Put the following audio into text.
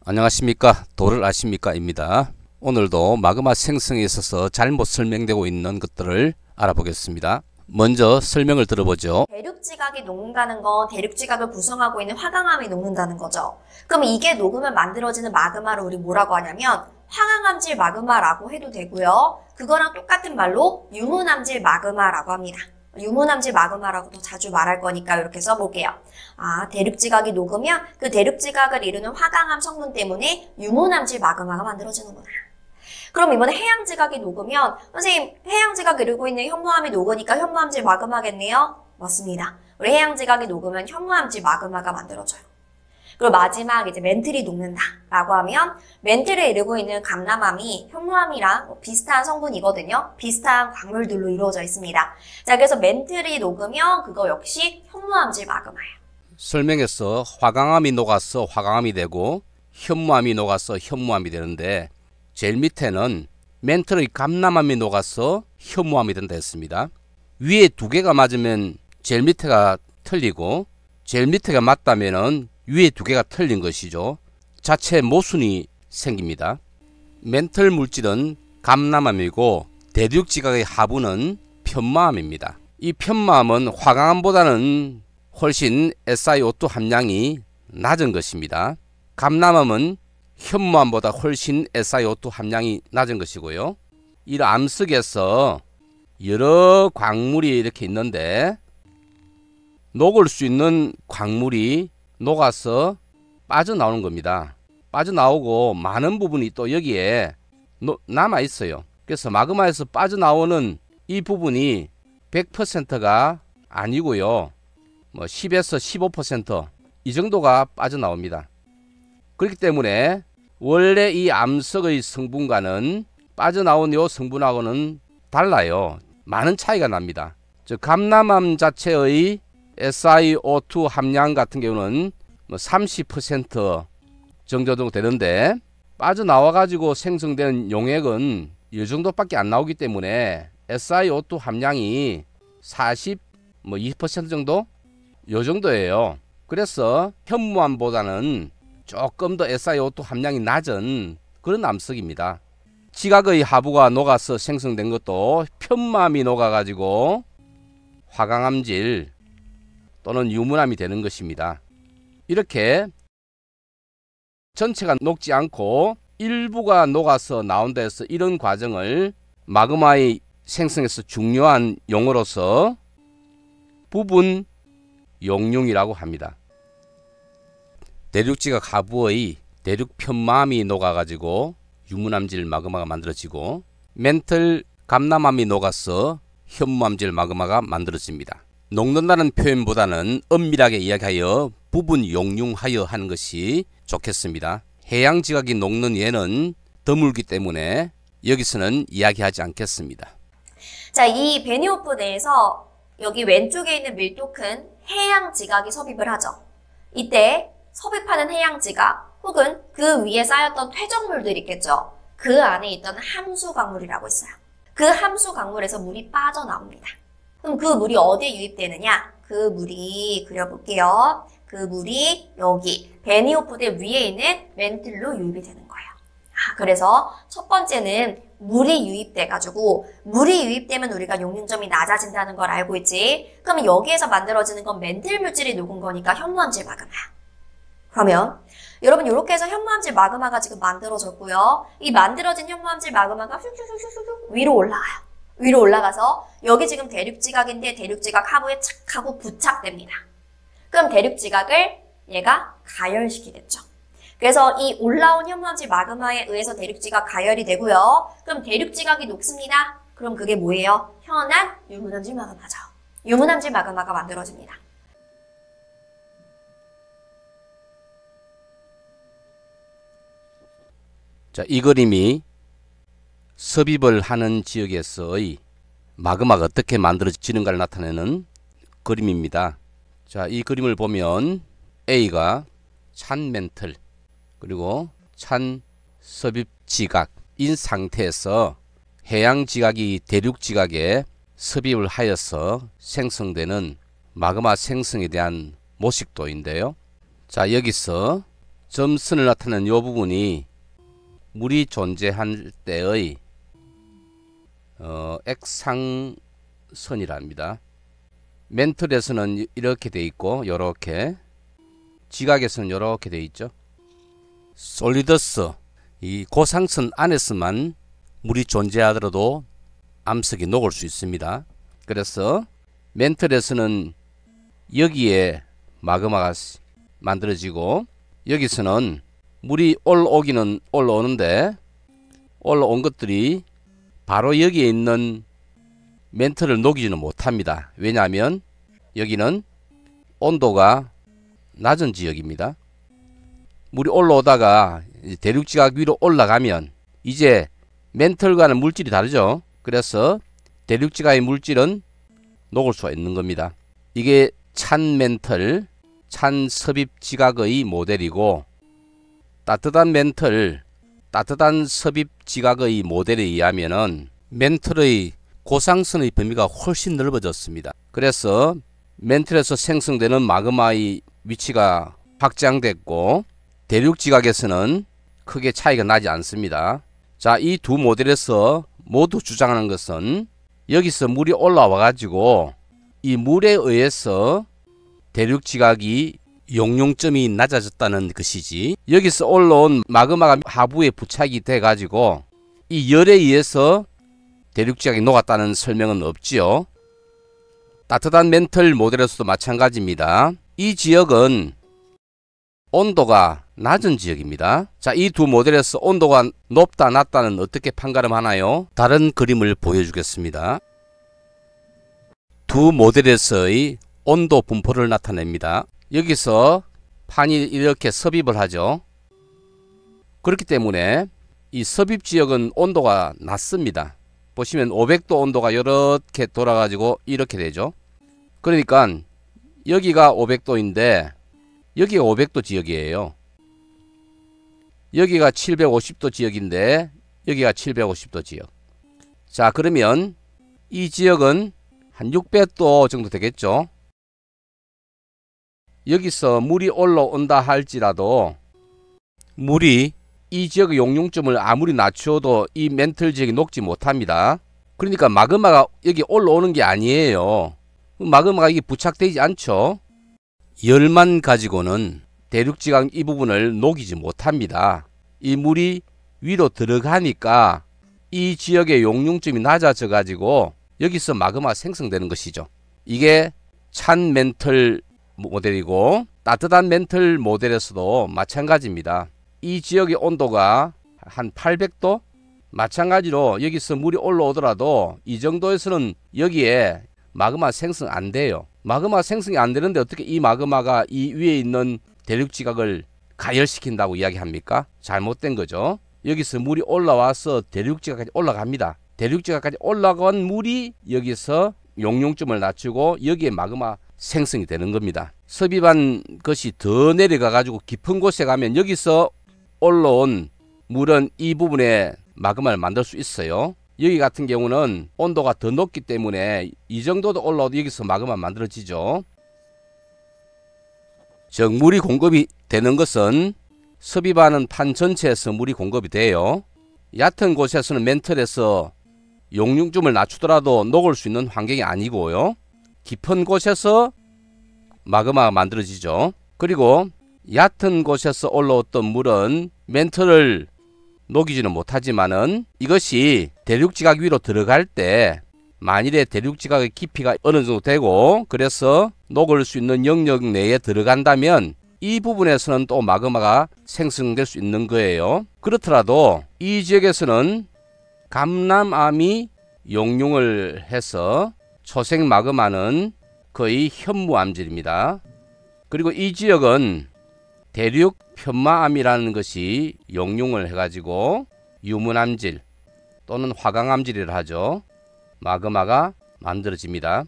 안녕하십니까, 도를 아십니까 입니다. 오늘도 마그마 생성에 있어서 잘못 설명되고 있는 것들을 알아보겠습니다. 먼저 설명을 들어보죠. 대륙지각이 녹는다는 건 대륙지각을 구성하고 있는 화강암이 녹는다는 거죠. 그럼 이게 녹으면 만들어지는 마그마를 우리 뭐라고 하냐면 황화암질 마그마라고 해도 되고요. 그거랑 똑같은 말로 유문암질 마그마라고 합니다. 유문암질 마그마라고 더 자주 말할 거니까 이렇게 써볼게요. 대륙지각이 녹으면 그 대륙지각을 이루는 화강암 성분 때문에 유문암질 마그마가 만들어지는구나. 그럼 이번에 해양지각이 녹으면 선생님 해양지각 이루고 있는 현무암이 녹으니까 현무암질 마그마겠네요? 맞습니다. 우리 해양지각이 녹으면 현무암질 마그마가 만들어져요. 그리고 마지막 이제 멘틀이 녹는다라고 하면 멘틀을 이루고 있는 감람암이 현무암이랑 비슷한 성분이거든요. 비슷한 광물들로 이루어져 있습니다. 자, 그래서 멘틀이 녹으면 그거 역시 현무암질 마그마예요. 설명에서 화강암이 녹아서 화강암이 되고 현무암이 녹아서 현무암이 되는데 제일 밑에는 멘틀의 감람암이 녹아서 현무암이 된다 했습니다. 위에 두 개가 맞으면 제일 밑에가 틀리고 제일 밑에가 맞다면은 위에 두 개가 틀린 것이죠. 자체 모순이 생깁니다. 멘틀 물질은 감람암이고 대륙지각의 하부는 편마암입니다. 이 편마암은 화강암보다는 훨씬 SiO2 함량이 낮은 것입니다. 감람암은 현무암보다 훨씬 SiO2 함량이 낮은 것이고요. 이 암 속에서 여러 광물이 이렇게 있는데 녹을 수 있는 광물이 녹아서 빠져나오는 겁니다. 빠져나오고 많은 부분이 또 여기에 남아 있어요. 그래서 마그마에서 빠져나오는 이 부분이 100%가 아니고요. 10에서 15% 이 정도가 빠져나옵니다. 그렇기 때문에 원래 이 암석의 성분과는 빠져나온 이 성분하고는 달라요. 많은 차이가 납니다. 즉 감람암 자체의 SiO2 함량 같은 경우는 30% 정도 되는데 빠져나와 가지고 생성된 용액은 이 정도밖에 안 나오기 때문에 SiO2 함량이 20% 정도? 요 정도예요. 그래서 현무암보다는 조금 더 SiO2 함량이 낮은 그런 암석입니다. 지각의 하부가 녹아서 생성된 것도 편마암이 녹아가지고 화강암질 또는 유문암이 되는 것입니다. 이렇게 전체가 녹지 않고 일부가 녹아서 나온다 해서 이런 과정을 마그마의 생성에서 중요한 용어로서 부분 용융이라고 합니다. 대륙지각 하부의 대륙편마암이 녹아가지고 유문암질 마그마가 만들어지고 멘틀 감람암이 녹아서 현무암질 마그마가 만들어집니다. 녹는다는 표현보다는 엄밀하게 이야기하여 부분 용융하여 하는 것이 좋겠습니다. 해양지각이 녹는 예는 드물기 때문에 여기서는 이야기하지 않겠습니다. 자, 이 베니오프 내에서 여기 왼쪽에 있는 밀도큰 해양지각이 섭입을 하죠. 이때 섭입하는 해양지각 혹은 그 위에 쌓였던 퇴적물들이 있겠죠. 그 안에 있던 함수광물이라고 있어요. 그 함수광물에서 물이 빠져나옵니다. 그럼 그 물이 어디에 유입되느냐? 그 물이 그려볼게요. 그 물이 여기 베니오프대 위에 있는 멘틀로 유입이 되는 거예요. 그래서 첫 번째는 물이 유입돼가지고 물이 유입되면 우리가 용융점이 낮아진다는 걸 알고 있지. 그러면 여기에서 만들어지는 건 멘틀 물질이 녹은 거니까 현무암질 마그마야. 그러면 여러분 이렇게 해서 현무암질 마그마가 지금 만들어졌고요. 이 만들어진 현무암질 마그마가 휙휙휙휙 위로 올라가요. 위로 올라가서 여기 지금 대륙지각인데 대륙지각 하부에 착 하고 부착됩니다. 그럼 대륙지각을 얘가 가열시키겠죠. 그래서 이 올라온 현무암질 마그마에 의해서 대륙지각 가열이 되고요. 그럼 대륙지각이 녹습니다. 그럼 그게 뭐예요? 현한 유문암질 마그마죠. 유문암질 마그마가 만들어집니다. 자, 이 그림이 섭입을 하는 지역에서의 마그마가 어떻게 만들어지는가를 나타내는 그림입니다. 자, 이 그림을 보면 A가 찬 멘틀 그리고 찬 섭입 지각인 상태에서 해양 지각이 대륙 지각에 섭입을 하여서 생성되는 마그마 생성에 대한 모식도인데요. 자, 여기서 점선을 나타내는 이 부분이 물이 존재할 때의 액상선이랍니다. 멘틀에서는 이렇게 돼 있고 이렇게, 지각에서는 이렇게 돼 있죠. 솔리더스, 이 고상선 안에서만 물이 존재하더라도 암석이 녹을 수 있습니다. 그래서 멘틀에서는 여기에 마그마가 만들어지고, 여기서는 물이 올라오기는 올라오는데 올라온 것들이 바로 여기에 있는 멘틀을 녹이지는 못합니다. 왜냐하면 여기는 온도가 낮은 지역입니다. 물이 올라오다가 대륙지각 위로 올라가면 이제 멘틀과는 물질이 다르죠. 그래서 대륙지각의 물질은 녹을 수가 있는 겁니다. 이게 찬 멘틀, 찬 섭입 지각의 모델이고, 따뜻한 멘틀, 따뜻한 섭입 지각의 모델에 의하면은 멘틀의 고상선의 범위가 훨씬 넓어졌습니다. 그래서 멘틀에서 생성되는 마그마의 위치가 확장됐고, 대륙 지각에서는 크게 차이가 나지 않습니다. 자, 이 두 모델에서 모두 주장하는 것은 여기서 물이 올라와 가지고 이 물에 의해서 대륙 지각이 용융점이 낮아졌다는 것이지, 여기서 올라온 마그마가 하부에 부착이 돼 가지고 이 열에 의해서 대륙 지각이 녹았다는 설명은 없지요. 따뜻한 멘틀 모델에서도 마찬가지입니다. 이 지역은 온도가 낮은 지역입니다. 자, 이 두 모델에서 온도가 높다 낮다는 어떻게 판가름하나요? 다른 그림을 보여주겠습니다. 두 모델에서의 온도 분포를 나타냅니다. 여기서 판이 이렇게 섭입을 하죠. 그렇기 때문에 이 섭입 지역은 온도가 낮습니다. 보시면 500도 온도가 이렇게 돌아가지고 이렇게 되죠. 그러니까 여기가 500도인데 여기가 500도 지역이에요. 여기가 750도 지역인데 여기가 750도 지역. 자, 그러면 이 지역은 한 600도 정도 되겠죠. 여기서 물이 올라온다 할지라도 물이 이 지역의 용융점을 아무리 낮춰도 이 멘틀 지역이 녹지 못합니다. 그러니까 마그마가 여기 올라오는 게 아니에요. 마그마가 이게 부착되지 않죠. 열만 가지고는 대륙지각 이 부분을 녹이지 못합니다. 이 물이 위로 들어가니까 이 지역의 용융점이 낮아져 가지고 여기서 마그마 생성되는 것이죠. 이게 찬 멘틀 모델이고, 따뜻한 멘틀 모델에서도 마찬가지입니다. 이 지역의 온도가 한 800도? 마찬가지로 여기서 물이 올라오더라도 이 정도에서는 여기에 마그마 생성 안 돼요. 마그마 생성이 안 되는데 어떻게 이 마그마가 이 위에 있는 대륙지각을 가열시킨다고 이야기합니까? 잘못된 거죠. 여기서 물이 올라와서 대륙지각까지 올라갑니다. 대륙지각까지 올라간 물이 여기서 용융점을 낮추고 여기에 마그마 생성이 되는 겁니다. 섭입한 것이 더 내려가 가지고 깊은 곳에 가면 여기서 올라온 물은 이 부분에 마그마를 만들 수 있어요. 여기 같은 경우는 온도가 더 높기 때문에 이 정도도 올라와도 여기서 마그마 만들어지죠. 즉 물이 공급이 되는 것은 섭입하는 판 전체에서 물이 공급이 돼요. 얕은 곳에서는 멘틀에서 용융점을 낮추더라도 녹을 수 있는 환경이 아니고요. 깊은 곳에서 마그마가 만들어지죠. 그리고 얕은 곳에서 올라왔던 물은 멘틀을 녹이지는 못하지만은 이것이 대륙지각 위로 들어갈 때 만일에 대륙지각의 깊이가 어느 정도 되고 그래서 녹을 수 있는 영역 내에 들어간다면 이 부분에서는 또 마그마가 생성될 수 있는 거예요. 그렇더라도 이 지역에서는 감람암이 용융을 해서 초색 마그마는 거의 현무암질입니다. 그리고 이 지역은 대륙 편마암이라는 것이 용융을 해가지고 유문암질 또는 화강암질이라 하죠. 마그마가 만들어집니다.